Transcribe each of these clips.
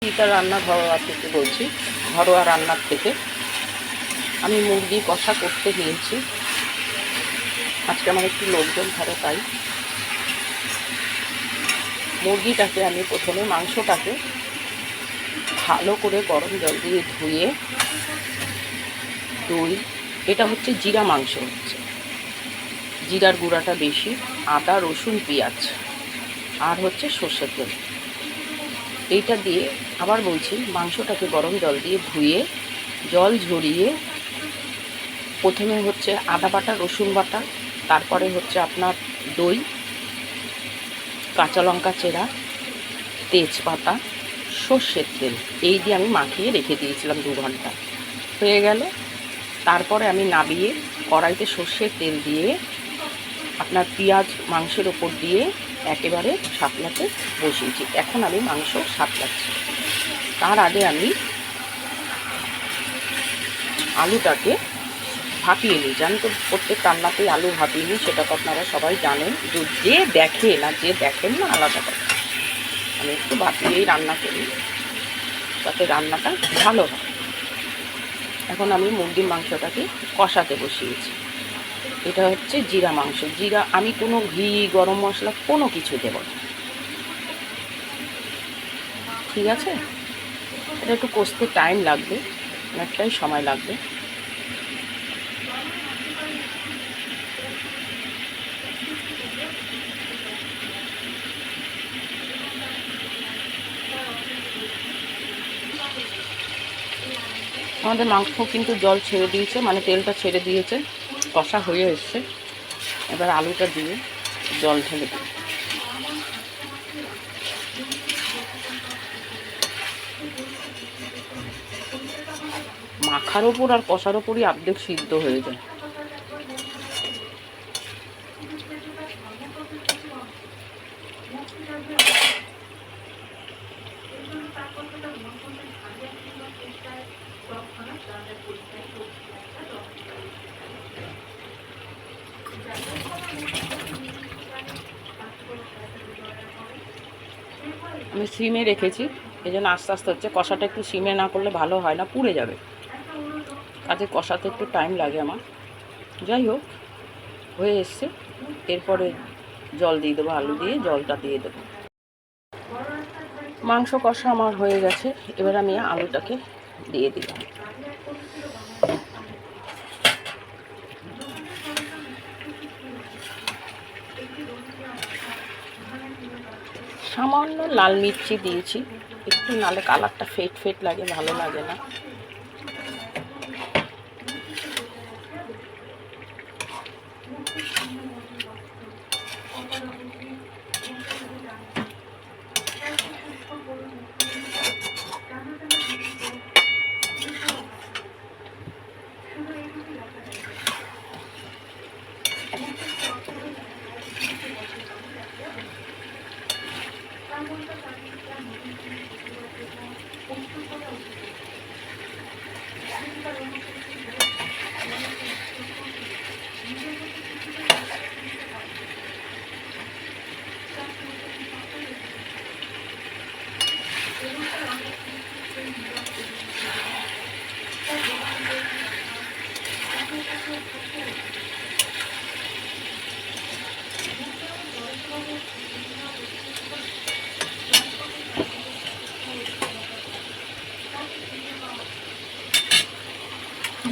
গীতা রান্না ঘরোয়া থেকে বলছি, ঘরোয়া রান্নার থেকে। আমি মুরগি কষা করতে গিয়েছি, আজকে আমার একটু লোকজন থাকে, তাই মুরগিটাকে আমি প্রথমে মাংসটাকে ভালো করে গরম জল দিয়ে ধুয়ে, দই, এটা হচ্ছে জিরা মাংস, হচ্ছে জিরার গুঁড়াটা বেশি, আদা রসুন পেঁয়াজ আর হচ্ছে সর্ষের তেল, এইটা দিয়ে আবার বলছি মাংসটাকে গরম জল দিয়ে ধুয়ে জল ঝরিয়ে প্রথমে হচ্ছে আদা বাটা রসুন বাটা, তারপরে হচ্ছে আপনার দই, কাঁচা লঙ্কা চেরা, তেজপাতা, সর্ষের তেল, এই দিয়ে আমি মাখিয়ে রেখে দিয়েছিলাম 2 ঘন্টা। হয়ে গেল। তারপরে আমি নামিয়ে কড়াইতে সর্ষের তেল দিয়ে আপনার পেঁয়াজ মাংসের ওপর দিয়ে একেবারে সাঁতলাতে বসিয়েছি। এখন আমি মাংস সাঁতলাচ্ছি। তার আগে আমি আলুটাকে ভাপিয়ে নিই। জানি তো প্রত্যেক রান্নাতেই আলু ভাপিয়ে নিই, সেটা তো আপনারা সবাই জানেন। যে দেখেন আর যে দেখেন না আলাদা কথা। আমি একটু ভাপিয়েই রান্না করি, তাতে রান্নাটা ভালো হয়। এখন আমি মুরগির মাংসটাকে কষাতে বসিয়েছি। এটা হচ্ছে জিরা মাংস। জিরা, আমি কোনো ঘি গরম মশলা কোনো কিছু দেব না, ঠিক আছে? এটা একটু কষতে টাইম লাগবে, অনেকটাই সময় লাগবে। আমাদের মাংস কিন্তু জল ছেড়ে দিয়েছে, মানে তেলটা ছেড়ে দিয়েছে, কষা হয়ে এসছে। এবার আলুটা দিয়ে জল ঢেলে দিই। মাখার ওপর আর কষার ওপরই অর্ধেক সিদ্ধ হয়ে যায়। আমি সিমে রেখেছি, এই জন্য আস্তে আস্তে হচ্ছে। কষাটা একটু সিমে না করলে ভালো হয় না, পুড়ে যাবে, কাজে কষাতে একটু টাইম লাগে আমার। যাই হোক, হয়ে এসছে। এরপরে জল দিয়ে দেবো, আলু দিয়ে জলটা দিয়ে দেবো। মাংস কষা আমার হয়ে গেছে, এবার আমি আলুটাকে দিয়ে দিলাম। সামান্য লাল মির্চি দিয়েছি একটু, নালে কালারটা ফেট ফেট লাগে, ভালো লাগে না।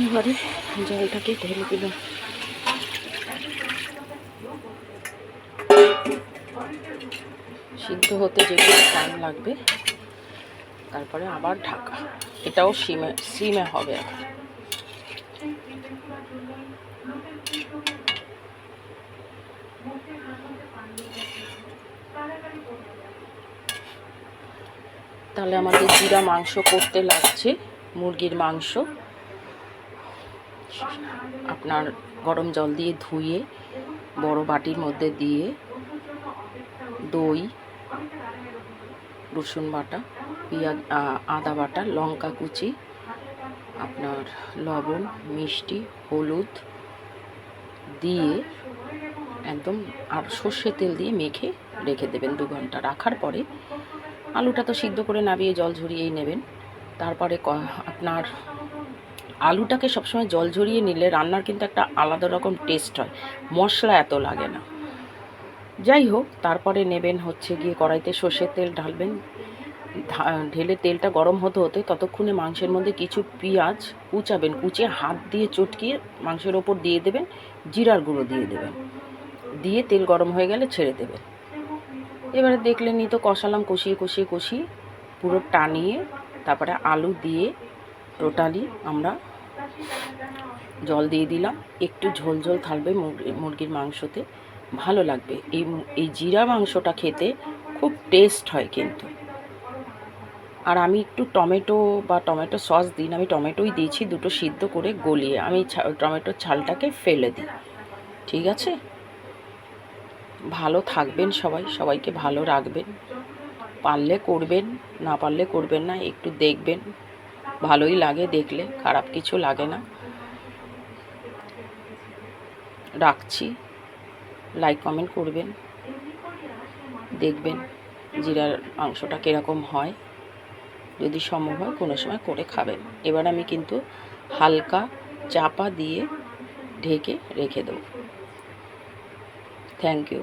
এবারে জলটাকে ঢেলে দিলাম। সিদ্ধ হতে যেগুলো টাইম লাগবে, তারপরে আবার ঢাকা। এটাও সিমে হবে এখন। তাহলে আমাদের জিরা মাংস করতে লাগছে। মুরগির মাংস আপনার গরম জল দিয়ে ধুয়ে বড় বাটির মধ্যে দিয়ে দই, রসুন বাটা, পেঁয়াজ, আদা বাটা, লঙ্কা কুচি, আপনার লবণ, মিষ্টি, হলুদ দিয়ে একদম আর সর্ষের তেল দিয়ে মেখে রেখে দেবেন 2 ঘন্টা। রাখার পরে আলুটা তো সিদ্ধ করে নামিয়ে জল ঝরিয়েই নেবেন। তারপরে আপনার আলুটাকে সবসময় জল ঝরিয়ে নিলে রান্নার কিন্তু একটা আলাদা রকম টেস্ট হয়, মশলা এত লাগে না। যাই হোক, তারপরে নেবেন হচ্ছে গিয়ে কড়াইতে সর্ষের তেল ঢালবেন। ঢেলে তেলটা গরম হতে হতে ততক্ষণে মাংসের মধ্যে কিছু পেঁয়াজ কুচাবেন, কুচিয়ে হাত দিয়ে চটকিয়ে মাংসের ওপর দিয়ে দেবেন। জিরার গুঁড়ো দিয়ে দেবেন, দিয়ে তেল গরম হয়ে গেলে ছেড়ে দেবেন। এবারে দেখলেনই তো, কষালাম, কষিয়ে কষিয়ে কষিয়ে পুরো টানিয়ে তারপরে আলু দিয়ে টোটালি আমরা জল দিয়ে দিলাম। একটু ঝোল ঝোল থাকবে মুরগির মাংসতে, ভালো লাগবে। এই জিরা মাংসটা খেতে খুব টেস্ট হয় কিন্তু। আর আমি একটু টমেটো বা টমেটো সস দিই না, আমি টমেটোই দিয়েছি, দুটো সিদ্ধ করে গলিয়ে আমি টমেটোর ছালটাকে ফেলে দিই। ঠিক আছে, ভালো থাকবেন সবাই, সবাইকে ভালো রাখবেন। পারলে করবেন, না পারলে করবেন না, একটু দেখবেন, ভালোই লাগে দেখলে, খারাপ কিছু লাগে না। রাখছি, লাইক কমেন্ট করবেন, দেখবেন জিরার মাংসটা কীরকম হয়, যদি সম্ভব হয় কোনো সময় করে খাবেন। এবার আমি কিন্তু হালকা চাপা দিয়ে ঢেকে রেখে দেবো। Thank you.